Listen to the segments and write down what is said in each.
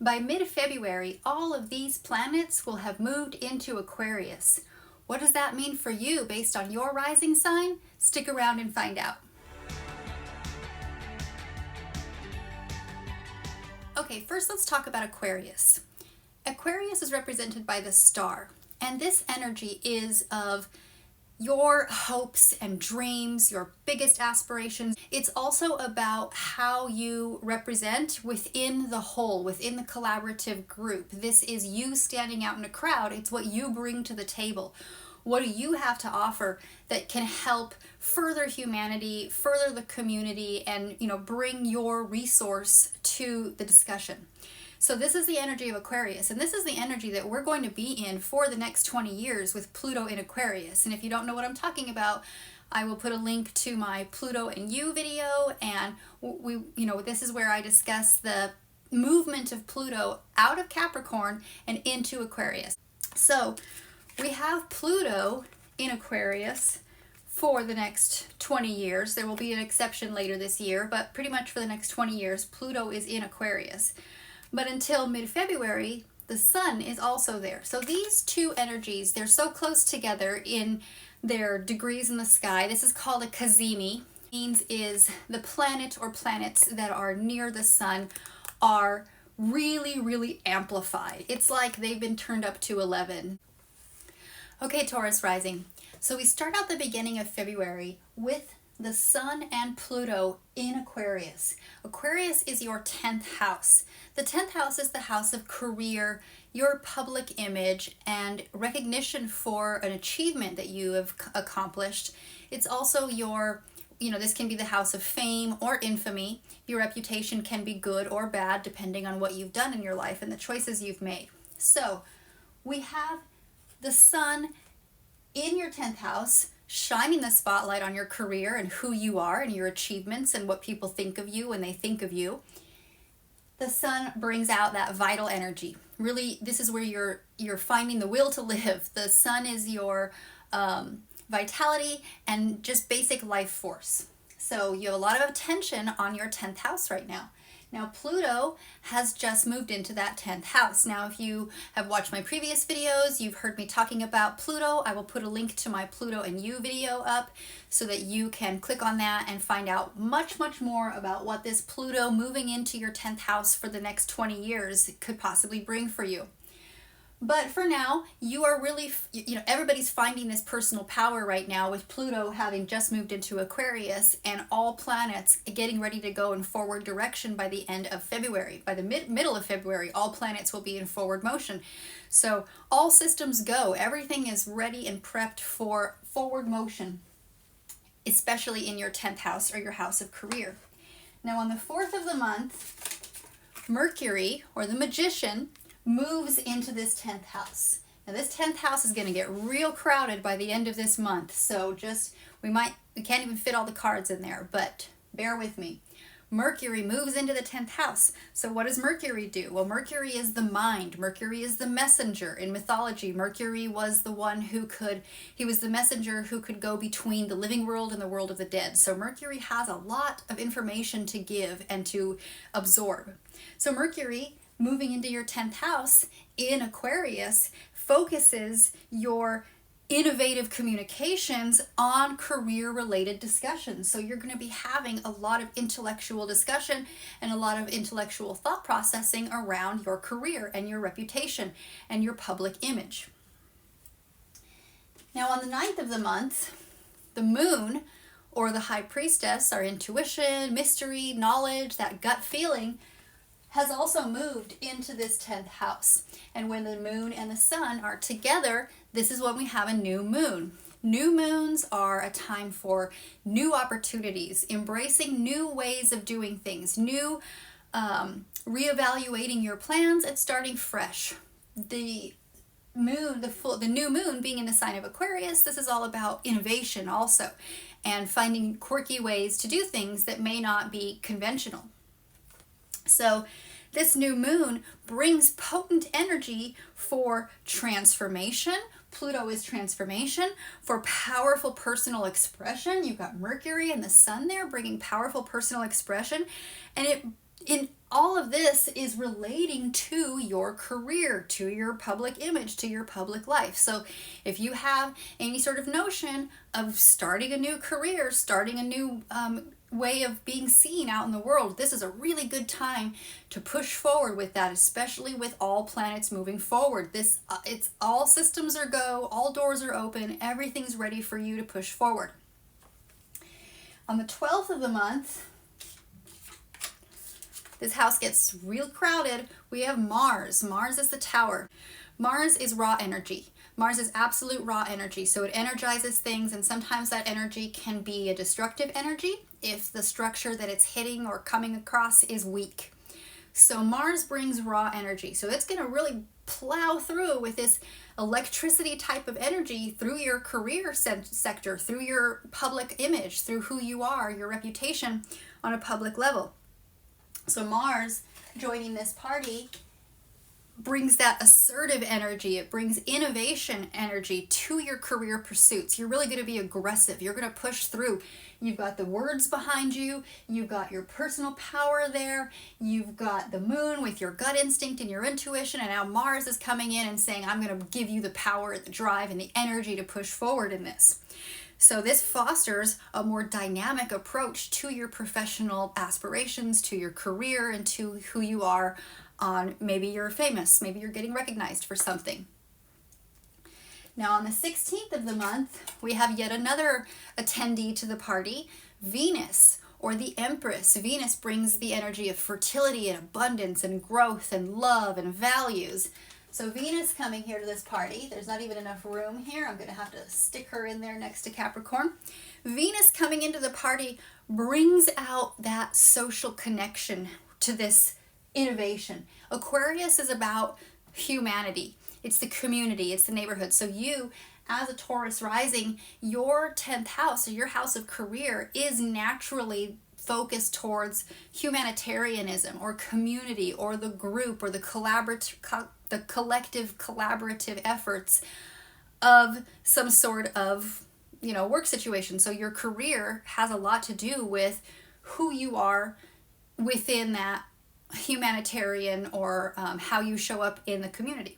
By mid-February, all of these planets will have moved into Aquarius. What does that mean for you based on your rising sign? Stick around and find out. Okay, first let's talk about Aquarius. Aquarius is represented by the star, and this energy is of your hopes and dreams, your biggest aspirations. It's also about how you represent within the whole, within the collaborative group. This is you standing out in a crowd. It's what you bring to the table. What do you have to offer that can help further humanity, further the community, and bring your resource to the discussion? So this is the energy of Aquarius, and this is the energy that we're going to be in for the next 20 years with Pluto in Aquarius. And if you don't know what I'm talking about, I will put a link to my Pluto and You video, and this is where I discuss the movement of Pluto out of Capricorn and into Aquarius. So we have Pluto in Aquarius for the next 20 years. There will be an exception later this year, but pretty much for the next 20 years, Pluto is in Aquarius. But until mid-February, the sun is also there. So these two energies, they're so close together in their degrees in the sky. This is called a cazimi. Means is the planet or planets that are near the sun are really, really amplified. It's like they've been turned up to 11. Okay, Taurus Rising. So we start out the beginning of February with the sun and Pluto in Aquarius. Aquarius is your 10th house. The 10th house is the house of career, your public image, and recognition for an achievement that you have accomplished. It's also your, this can be the house of fame or infamy. Your reputation can be good or bad depending on what you've done in your life and the choices you've made. So we have the sun in your 10th house, shining the spotlight on your career and who you are and your achievements and what people think of you when they think of you. The sun brings out that vital energy. Really, this is where you're finding the will to live. The sun is your vitality and just basic life force. So you have a lot of attention on your 10th house right now. Now Pluto has just moved into that 10th house. Now if you have watched my previous videos, you've heard me talking about Pluto. I will put a link to my Pluto and You video up so that you can click on that and find out much, much more about what this Pluto moving into your 10th house for the next 20 years could possibly bring for you. But for now, you are really, everybody's finding this personal power right now with Pluto having just moved into Aquarius and all planets getting ready to go in forward direction by the end of February. By the middle of February, all planets will be in forward motion. So all systems go. Everything is ready and prepped for forward motion, especially in your 10th house or your house of career. Now on the 4th of the month, Mercury, or the magician, moves into this 10th house. Now this 10th house is going to get real crowded by the end of this month, so we can't even fit all the cards in there, but bear with me. Mercury moves into the 10th house. So what does Mercury do? Well, Mercury is the mind. Mercury is the messenger. In mythology, Mercury was the one he was the messenger who could go between the living world and the world of the dead. So Mercury has a lot of information to give and to absorb. So Mercury moving into your 10th house in Aquarius focuses your innovative communications on career-related discussions. So you're going to be having a lot of intellectual discussion and a lot of intellectual thought processing around your career and your reputation and your public image. Now on the 9th of the month, the moon, or the high priestess, our intuition, mystery, knowledge, that gut feeling, has also moved into this 10th house. And when the moon and the sun are together, this is when we have a new moon. New moons are a time for new opportunities, embracing new ways of doing things, reevaluating your plans and starting fresh. The new moon being in the sign of Aquarius, this is all about innovation also, and finding quirky ways to do things that may not be conventional. So this new moon brings potent energy for transformation. Pluto is transformation. For powerful personal expression, you've got Mercury and the sun there bringing powerful personal expression. And in all of this is relating to your career, to your public image, to your public life. So if you have any sort of notion of starting a new career, starting a new way of being seen out in the world, this is a really good time to push forward with that, especially with all planets moving forward. It's all systems are go, all doors are open, everything's ready for you to push forward. On the 12th of the month, this house gets real crowded. We have Mars. Mars is the tower. Mars is raw energy. Mars is absolute raw energy. So it energizes things, and sometimes that energy can be a destructive energy if the structure that it's hitting or coming across is weak. So Mars brings raw energy. So it's going to really plow through with this electricity type of energy through your career sector, through your public image, through who you are, your reputation on a public level. So Mars joining this party brings that assertive energy. It brings innovation energy to your career pursuits. You're really going to be aggressive. You're going to push through. You've got the words behind you. You've got your personal power there. You've got the moon with your gut instinct and your intuition. And now Mars is coming in and saying, I'm going to give you the power, the drive, and the energy to push forward in this. So this fosters a more dynamic approach to your professional aspirations, to your career, and to who you are on, maybe you're famous, maybe you're getting recognized for something. Now on the 16th of the month, we have yet another attendee to the party, Venus, or the Empress. Venus brings the energy of fertility and abundance and growth and love and values. So Venus coming here to this party, there's not even enough room here. I'm going to have to stick her in there next to Capricorn. Venus coming into the party brings out that social connection to this innovation. Aquarius is about humanity. It's the community, it's the neighborhood. So you, as a Taurus rising, your 10th house, or your house of career, is naturally focused towards humanitarianism or community or the group or the collective collaborative efforts of some sort of work situation. So your career has a lot to do with who you are within that humanitarian or how you show up in the community.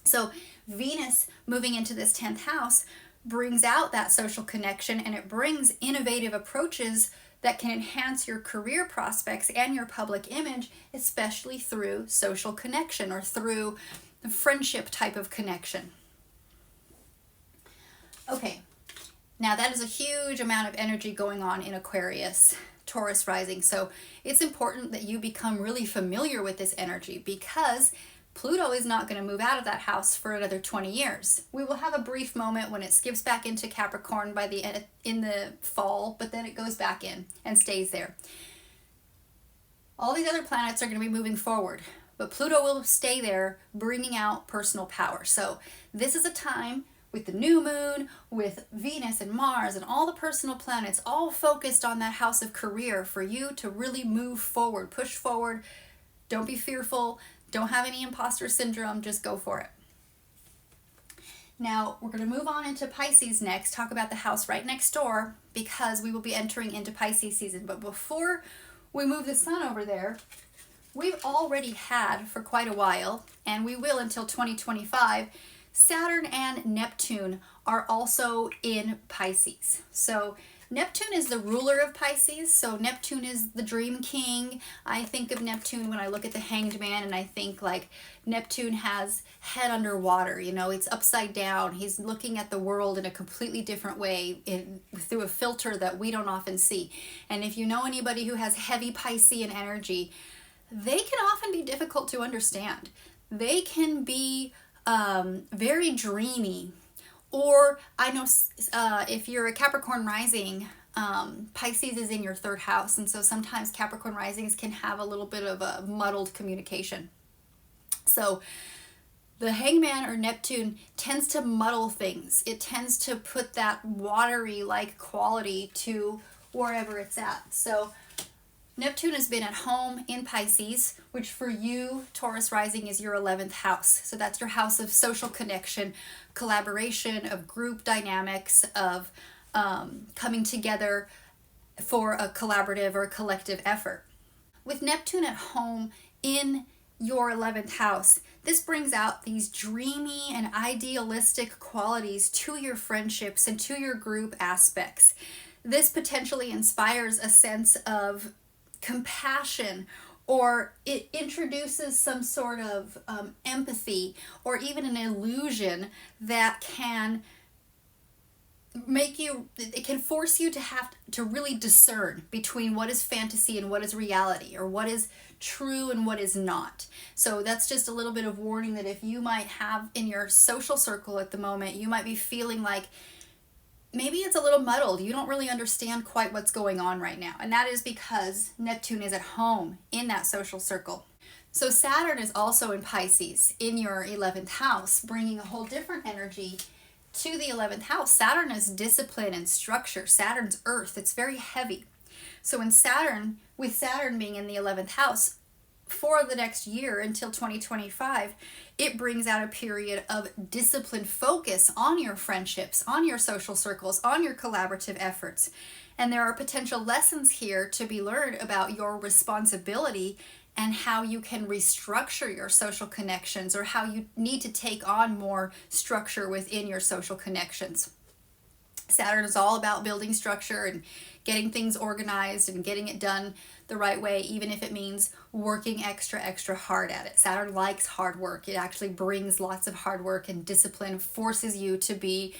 So Venus moving into this 10th house brings out that social connection, and it brings innovative approaches that can enhance your career prospects and your public image, especially through social connection or through the friendship type of connection. Okay, now that is a huge amount of energy going on in Aquarius, Taurus rising. So it's important that you become really familiar with this energy, because Pluto is not going to move out of that house for another 20 years. We will have a brief moment when it skips back into Capricorn in the fall, but then it goes back in and stays there. All these other planets are going to be moving forward, but Pluto will stay there, bringing out personal power. So this is a time with the new moon, with Venus and Mars and all the personal planets all focused on that house of career for you to really move forward, push forward. Don't be fearful. Don't have any imposter syndrome. Just go for it. Now, we're going to move on into Pisces next, talk about the house right next door, because we will be entering into Pisces season. But before we move the sun over there, we've already had for quite a while, and we will until 2025, Saturn and Neptune are also in Pisces. So Neptune is the ruler of Pisces, so Neptune is the dream king. I think of Neptune when I look at the Hanged Man, and I think like Neptune has head underwater, it's upside down. He's looking at the world in a completely different way through a filter that we don't often see. And if you know anybody who has heavy Piscean energy, they can often be difficult to understand. They can be very dreamy. Or I know if you're a Capricorn rising, Pisces is in your 3rd house. And so sometimes Capricorn risings can have a little bit of a muddled communication. So the Hangman or Neptune tends to muddle things. It tends to put that watery-like quality to wherever it's at. So Neptune has been at home in Pisces, which for you, Taurus rising, is your 11th house. So that's your house of social connection, collaboration, of group dynamics, of coming together for a collaborative or collective effort. with Neptune at home in your 11th house, this brings out these dreamy and idealistic qualities to your friendships and to your group aspects. This potentially inspires a sense of compassion, or it introduces some sort of empathy, or even an illusion that can it can force you to have to really discern between what is fantasy and what is reality, or what is true and what is not. So that's just a little bit of warning that if you might have in your social circle at the moment, you might be feeling like maybe it's a little muddled. You don't really understand quite what's going on right now. And that is because Neptune is at home in that social circle. So Saturn is also in Pisces in your 11th house, bringing a whole different energy to the 11th house. Saturn is discipline and structure. Saturn's earth. It's very heavy. So with Saturn being in the 11th house for the next year until 2025, it brings out a period of disciplined focus on your friendships, on your social circles, on your collaborative efforts. And there are potential lessons here to be learned about your responsibility and how you can restructure your social connections, or how you need to take on more structure within your social connections. Saturn is all about building structure and getting things organized and getting it done the right way, even if it means working extra hard at it. Saturn likes hard work. It actually brings lots of hard work and discipline, forces you to be,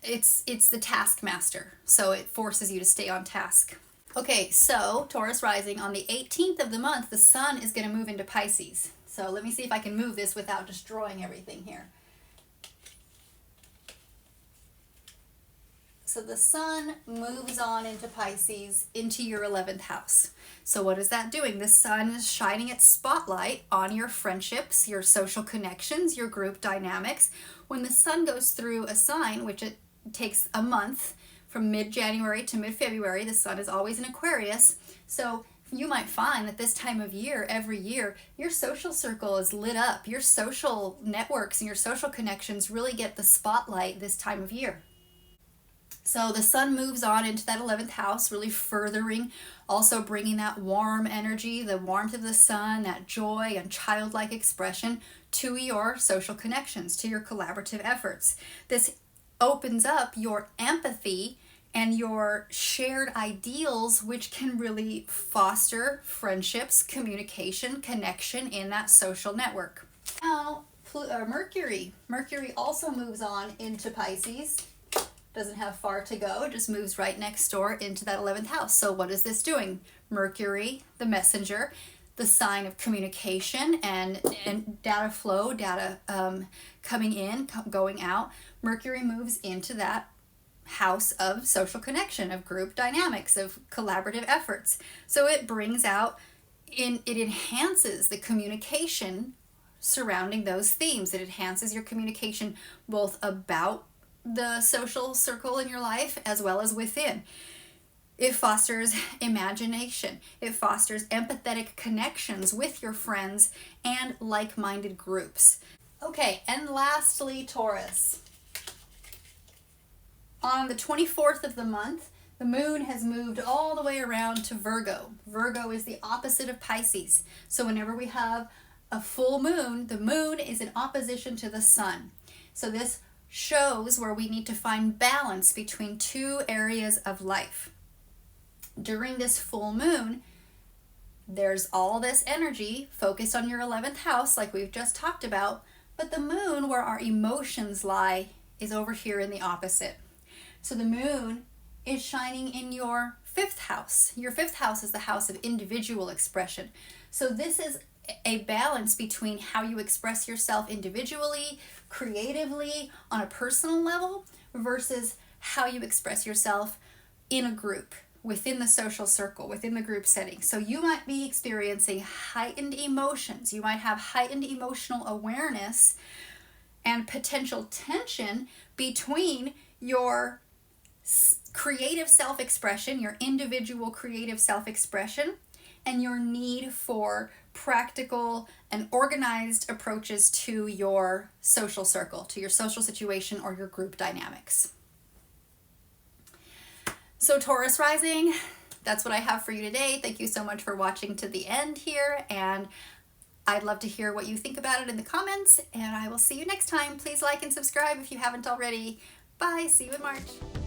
it's the taskmaster. So it forces you to stay on task. Okay, so Taurus rising, on the 18th of the month, the sun is going to move into Pisces. So let me see if I can move this without destroying everything here. So the sun moves on into Pisces, into your 11th house. So what is that doing? The sun is shining its spotlight on your friendships, your social connections, your group dynamics. When the sun goes through a sign, which it takes a month, from mid-January to mid-February, the sun is always in Aquarius. So you might find that this time of year, every year, your social circle is lit up. Your social networks and your social connections really get the spotlight this time of year. So the sun moves on into that 11th house, really furthering, also bringing that warm energy, the warmth of the sun, that joy and childlike expression to your social connections, to your collaborative efforts. This opens up your empathy and your shared ideals, which can really foster friendships, communication, connection in that social network. Now, Mercury also moves on into Pisces. Doesn't have far to go, it just moves right next door into that 11th house. So what is this doing? Mercury, the messenger, the sign of communication and data flow, data coming in, going out. Mercury moves into that house of social connection, of group dynamics, of collaborative efforts. So it brings out, it enhances the communication surrounding those themes. It enhances your communication both about the social circle in your life as well as within. It fosters imagination. It fosters empathetic connections with your friends and like-minded groups. Okay, and lastly, Taurus. On the 24th of the month, the moon has moved all the way around to Virgo. Virgo is the opposite of Pisces. So whenever we have a full moon, the moon is in opposition to the sun. So this shows where we need to find balance between two areas of life. During this full moon, there's all this energy focused on your 11th house, like we've just talked about, but the moon, where our emotions lie, is over here in the opposite. So the moon is shining in your 5th house. Your 5th house is the house of individual expression. So this is a balance between how you express yourself individually, creatively, on a personal level, versus how you express yourself in a group, within the social circle, within the group setting. So you might be experiencing heightened emotions. You might have heightened emotional awareness and potential tension between your creative self-expression, your individual creative self-expression, and your need for practical and organized approaches to your social circle, to your social situation or your group dynamics. So Taurus rising, that's what I have for you today. Thank you so much for watching to the end here, and I'd love to hear what you think about it in the comments, and I will see you next time. Please like and subscribe if you haven't already. Bye. See you in March.